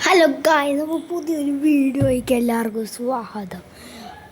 Hello guys, അപ്പോൾ പുതിയൊരു വീഡിയോയ്ക്ക് എല്ലാവർക്കും സ്വാഗതം.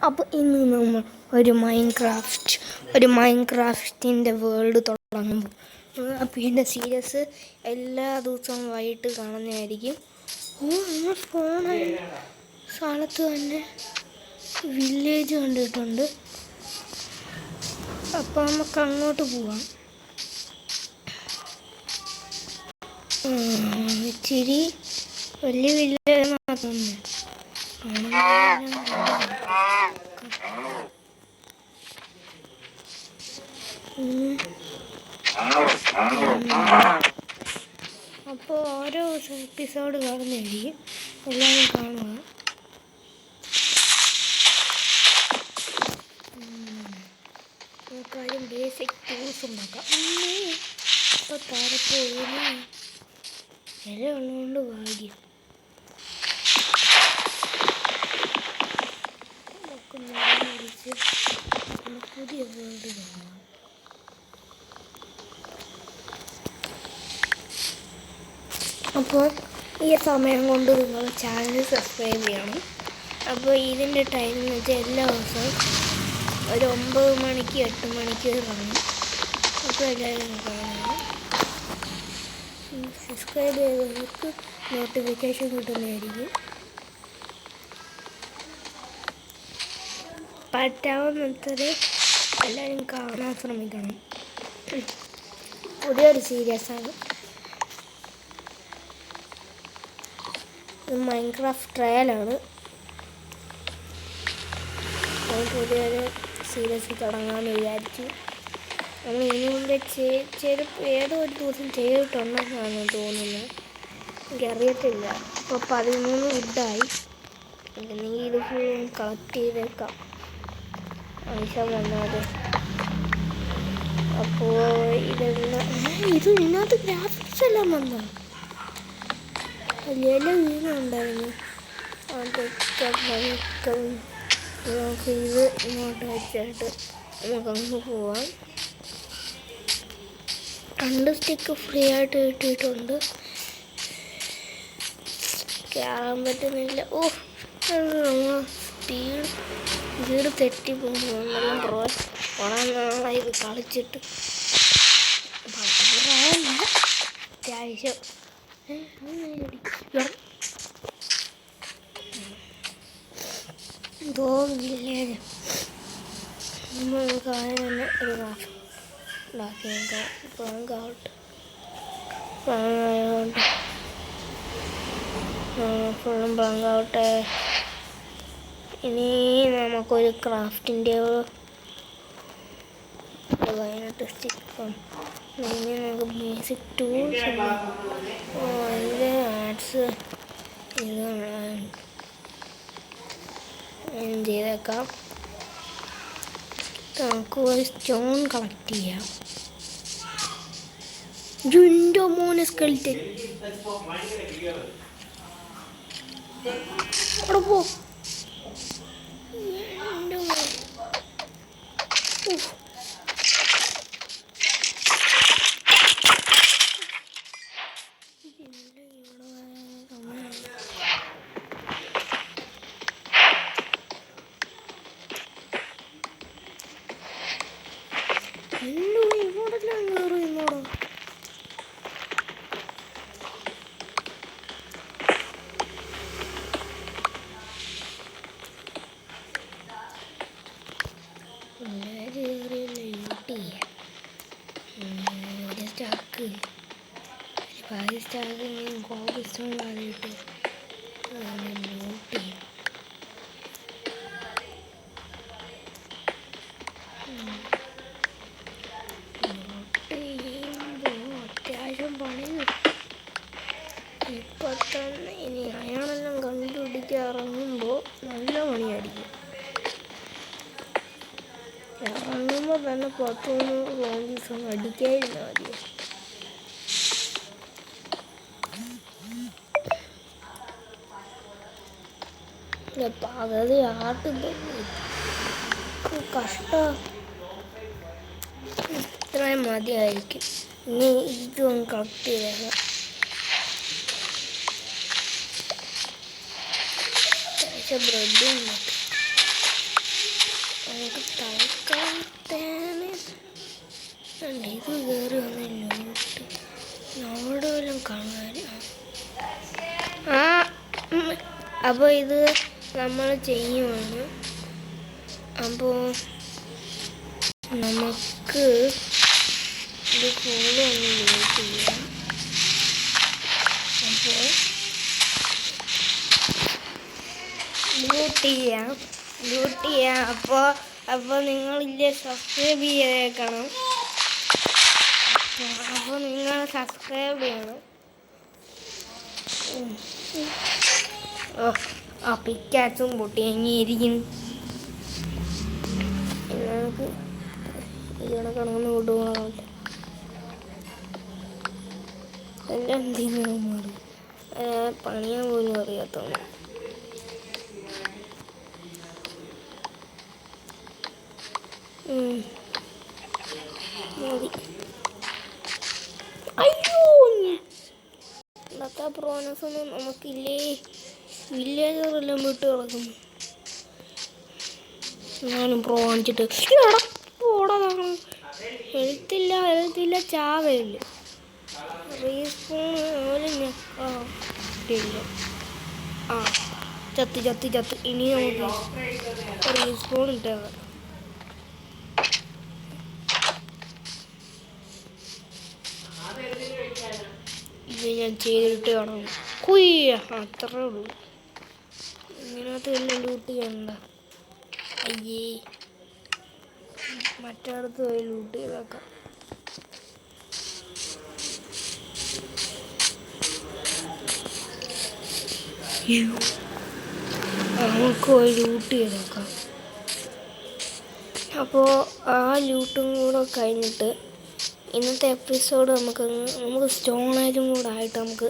അപ്പോൾ ഇന്ന് നമ്മൾ ഒരു മൈൻക്രാഫ്റ്റിൻ്റെ വേൾഡ് തുടങ്ങുമ്പോൾ അപ്പോൾ ഇതിൻ്റെ സീരീസ് എല്ലാ ദിവസവും വൈകിട്ട് കാണുന്നതായിരിക്കും. നമ്മൾ ഫോൺ സ്ഥലത്ത് തന്നെ വില്ലേജ് കണ്ടിട്ടുണ്ട്. അപ്പോൾ നമുക്ക് അങ്ങോട്ട് പോവാം. ഇച്ചിരി വലിയ വില്ലേജ് മാത്രമേ. അപ്പോൾ ഓരോ എപ്പിസോഡ് കാണുന്നതായിരിക്കും, എല്ലാവരും കാണുക. നമുക്കാരും ബേസിക് ടൂൾസ് ഉണ്ടാക്കാം. ഇപ്പോൾ താരപ്പോയിന് ഇല ഉള്ളതുകൊണ്ട് ഭാഗ്യം. പുതിയ വേൾഡ് കാണാം. അപ്പോൾ ഈ സമയം കൊണ്ട് നിങ്ങൾ ചാനൽ സബ്സ്ക്രൈബ് ചെയ്യണം. അപ്പോൾ ഇതിൻ്റെ ടൈം എന്ന് വെച്ചാൽ എല്ലാ ദിവസവും ഒരു 9 മണിക്ക് 8 മണിക്ക് കാണും. അപ്പോൾ എല്ലാവരും കാണുക. സബ്സ്ക്രൈബ് ചെയ്തവർക്ക് നോട്ടിഫിക്കേഷൻ കിട്ടുന്നതായിരിക്കും. പറ്റാവുന്നത്ര എല്ലാവരും കാണാൻ ശ്രമിക്കണം. പുതിയൊരു സീരീസാണ്. ഇത് മൈൻക്രാഫ്റ്റ് ട്രയലാണ്. പുതിയൊരു സീരീസ് തുടങ്ങാമെന്ന് വിചാരിച്ചു. നമ്മൾ ഇനി മുമ്പേ ഏതോ ഒരു ദിവസം ചെയ്തിട്ടുണ്ടെന്നാണ് തോന്നുന്നത്, എനിക്കറിയത്തില്ല. ഇപ്പോൾ 13 വുഡായി. അല്ലെങ്കിൽ ഇത് ഫുൾ കളക്ട് ചെയ്തേക്കാം ആവശ്യം വന്നത്. അപ്പോൾ ഇതെല്ലാം ഇതിനകത്ത് ഗ്രാഫിക്സ് എല്ലാം വന്നോ? വലിയ വീടുണ്ടായിരുന്നു. അതൊക്കെ നമുക്ക് ഇത് ഇങ്ങോട്ട് വെച്ചിട്ട് നമുക്കങ്ങ് പോവാം. 2 സ്റ്റിക്ക് ഫ്രീ ആയിട്ട് കിട്ടിയിട്ടുണ്ട്. കയറാൻ പറ്റുന്നില്ല. വീട് തെറ്റിപ്പോകുന്നെല്ലാം കുറേ നാളായി ഇത് കളിച്ചിട്ട്. അത്യാവശ്യം എന്തോ വില്ലേജ് നമുക്ക് ആദ്യം തന്നെ ഒരു ക്രാഫ്റ്റ് ഉണ്ടാക്കിയേക്കാം. പ്ലാങ്കാവട്ടെ ഫുള്ളും പ്ലാങ്കാവട്ടെ. ഇനി നമുക്കൊരു ക്രാഫ്റ്റിൻ്റെ അതിനായിട്ട് സ്റ്റിക്ക്. ഇനി നമുക്ക് ബേസിക് ടൂൾസ് ഇത് ആഡ്സ് ചെയ്തേക്കാം. നമുക്ക് ഒരു സ്റ്റോൺ കളക്ട് ചെയ്യാം. ജുൻഡോ മോനെ സ്കെൽറ്റൻ അവിടെ പോ. ഇങ്ങോട്ടെല്ലാം കയറും. ഇങ്ങോട്ടോ ഒരു സ്റ്റാക്ക് പാതി സ്റ്റാക്ക് കോബിൾ സ്റ്റോൺ വാങ്ങിയിട്ട് നോട്ട് ചെയ്യും. അത്യാവശ്യം പണി ഇപ്പം തന്നെ. ഇനി അയാളെല്ലാം കണ്ടുപിടിച്ച് ഇറങ്ങുമ്പോൾ നല്ല പണിയായിരിക്കും. ഇറങ്ങുമ്പോൾ തന്നെ 10-3 ദിവസം അടിക്കാതിരുന്നാൽ മതി. പകുതി ആട്ടുമ്പോൾ കഷ്ടം. ഇത്രയും മതിയായിരിക്കും. ഇനി ഇതും കളക്ട് ചെയ്തേക്കാം. കുറച്ച് ബ്രെഡും നമുക്ക് തൽക്കാലത്തേന് ഇത് കയറി വന്നില്ലോട്ട് നമ്മുടെ വല്ലതും കാണാൻ. അപ്പോൾ ഇത് നമ്മൾ ചെയ്യുവാണ്. അപ്പോൾ നമുക്ക് ഇത് ഫുള്ള് ഒന്ന് യൂസ് ചെയ്യാം. അപ്പോൾ ലൂട്ട് ചെയ്യാം. അപ്പോൾ നിങ്ങളില്ലേ സബ്സ്ക്രൈബ് ചെയ്തേക്കണം. അപ്പോൾ നിങ്ങൾ സബ്സ്ക്രൈബ് ചെയ്യണം. പിക്കാച്ചും പൊട്ടി എങ്ങിയിരിക്കുന്നു. നമുക്ക് ഇതിനെ കണക്കൊന്ന് കൊണ്ടുപോകാറില്ല. എല്ലാം എന്തെങ്കിലും പണിയാൻ പോലും അറിയാത്തതാണ്. മതി. അയ്യോ, ഇന്നത്തെ പ്രോനസൊന്നും നമുക്കില്ലേ. വില്ലേജറെല്ലാം വിട്ട് കിടക്കുന്നു. ഞാനും പ്രോ കാണിച്ചിട്ട് ഓടാതാണ്. ഹെൽത്തില്ല ചാവയില്ല. റീസ്പോൺ പോലും ഞെക്കില്ല. ചത്ത്. ഇനി നമുക്ക് റീസ്പോൺ ഇട്ടേക്കാം. ഇത് ഞാൻ ചെയ്തിട്ട് കാണാം. അത്രേ ഉള്ളൂ. ഇതിനകത്ത് എല്ലാം ലൂട്ട് ചെയ്യണ്ട. അയ്യേ, മറ്റടുത്ത് പോയി ലൂട്ട് ചെയ്തേക്കാം. നമുക്ക് പോയി ലൂട്ട് ചെയ്തേക്കാം. അപ്പോൾ ആ ലൂട്ടും കൂടെ കഴിഞ്ഞിട്ട് ഇന്നത്തെ എപ്പിസോഡ് നമുക്ക് സ്റ്റോണേജും കൂടെ ആയിട്ട് നമുക്ക്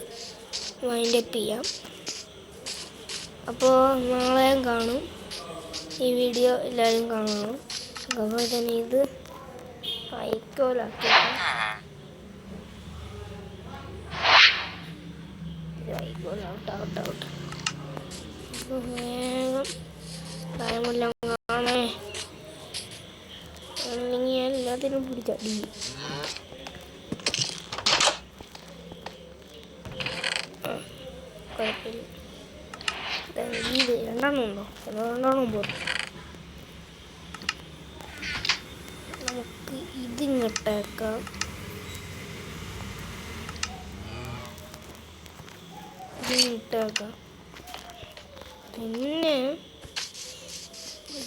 വൈൻഡപ്പ് ചെയ്യാം. അപ്പോൾ നാളെയും കാണും. ഈ വീഡിയോ എല്ലാവരും കാണണം. അതുപോലെ തന്നെ ഇത് ഐക്കോലാക്കി ഔട്ട്. അപ്പോൾ വേഗം ടൈമെല്ലാം കാണേ, അല്ലെങ്കിൽ എല്ലാത്തിനും പിടിച്ചടി. കുഴപ്പമില്ല. ഇത് രണ്ടെണ്ണം ഉണ്ടോ? രണ്ടെണ്ണം പോരും. നമുക്ക് ഇതിങ്ങോട്ടേക്കാം. ഇതിങ്ങോട്ടേക്കാം. പിന്നെ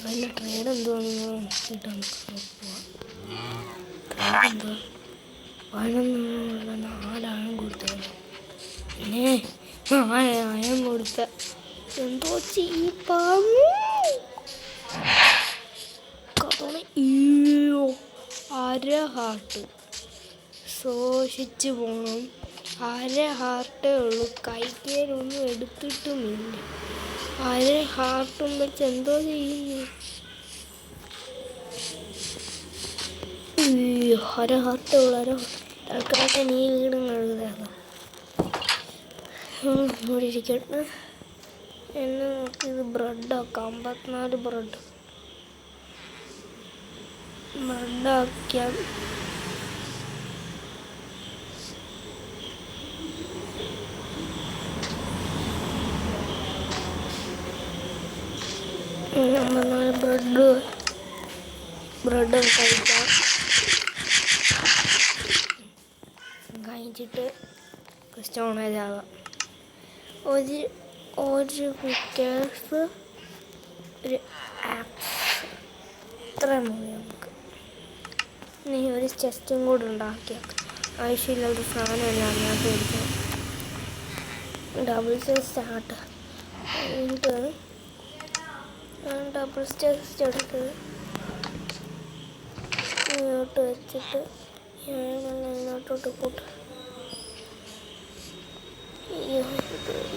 നല്ല ട്രേഡ് എന്തുവാണെന്ന് നോക്കിയിട്ട് നമുക്ക് പോവാം. ട്രേഡ് എന്തോ 4 ആഴം കൊടുത്തത്. പിന്നെ ആഴം കൊടുത്ത എന്തോ ചീപ്പാണ്. അര ഹാർട്ട് സൂക്ഷിച്ചു പോകണം. അര ഹാർട്ടേ ഉള്ളൂ. കൈക്കേലൊന്നും എടുത്തിട്ടുമില്ല. അര ഹാർട്ടും വെച്ച് എന്തോ ചെയ്യുന്നു. അര ഹാർട്ടേ ഉള്ളൂ. ആൾക്കാരുടെ നീ വീടും കഴുകുന്നതാണ്. ഇവിടെ ഇരിക്കട്ടെ. എന്നെ നോക്കിയത് ബ്രെഡാക്കാം. 54 ബ്രെഡാക്കിയാൽ ബ്രെഡ് കഴിക്കാം. കഴിച്ചിട്ട് സ്റ്റോണേജ് ആവാം. ഒരു പിക്കേഴ്സ്, ഒരു ആക്സ്, ഇത്ര മതി നമുക്ക്. ഇനി ഒരു ചെസ്റ്റും കൂടെ ഉണ്ടാക്കിയാൽ ആവശ്യമില്ലാത്ത സാധനമെല്ലാം അതിനകത്ത് എടുക്കണം. ഡബിൾ ചെസ്റ്റ് ആട്ട് എന്നിട്ട് ഡബിൾ ചെസ്റ്റ് എടുത്ത് ഇങ്ങോട്ട് വെച്ചിട്ട് ഇങ്ങോട്ടോട്ട് കൂട്ടും.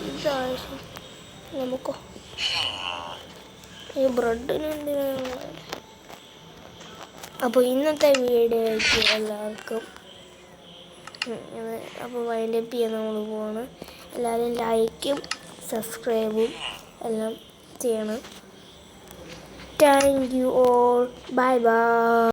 ഇതാവശ്യം നമുക്കോ ഈ ബ്രെഡിന് എന്തിനാണ്. അപ്പോൾ ഇന്നത്തെ വീഡിയോയ്ക്ക് എല്ലാവർക്കും അപ്പോൾ വൈൻഡപ്പ് ചെയ്യാൻ നമ്മൾ പോവാണ്. എല്ലാവരും ലൈക്കും സബ്സ്ക്രൈബും എല്ലാം ചെയ്യണം. Thank you all. Bye bye.